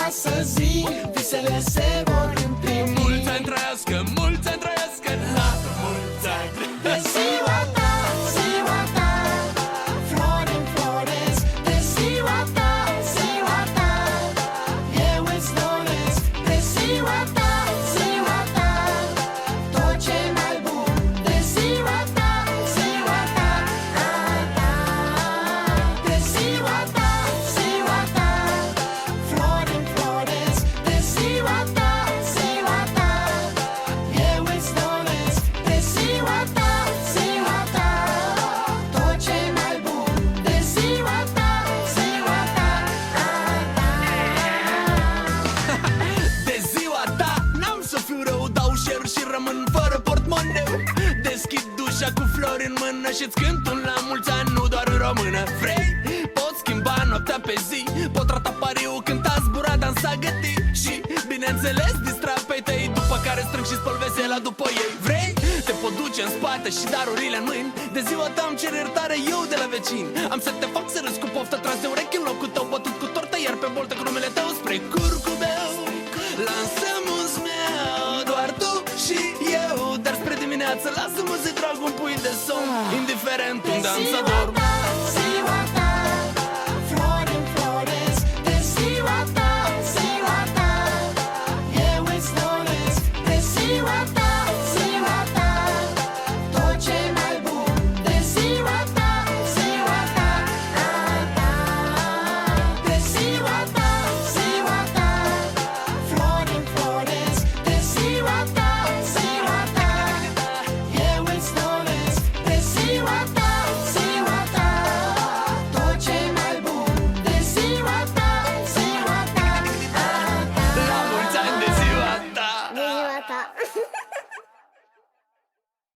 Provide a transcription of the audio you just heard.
frumoasă zi, visele se vor împlini. Mulți ani trăiască, mulți ani trăiască, la mulți ani. De ziua ta, ziua ta, flori înfloresc. De ziua ta, ziua ta, eu îți doresc. De ziua ta, ziua ta, tot ce mai bun. De ziua ta, ziua ta, a ta. De ziua ta, ziua ta, flori înfloresc. De ziua ta, ziua ta, eu îți doresc. De ziua ta, ziua ta, tot ce mai bun. De ziua ta, ziua ta, a ta. De ziua ta n-am să fiu rău, dau share și rămân fără portmoneu. Deschid dușa cu flori în mână și-ți cânt un la mulți ani, nu doar în română. Vrei? Pot schimba noaptea pe zi, pot rata pariu, cânta, zbura, dansa, găti. Și, bineînțeles, distra pe tăi, după care strâng și spăl vesela după ei. Vrei? Te pot duce în spate și darurile în mâini. De ziua ta îmi cer iertare eu de la vecini. Am să te fac să râzi cu poftă tras de urechi în locul tău bătut cu tortă, iar pe boltă cu numele tău spre curcubeu. Lansăm un meu, doar tu și eu. Dar spre dimineață lasă-mă să trag un pui de somn, indiferent unde am să dorm.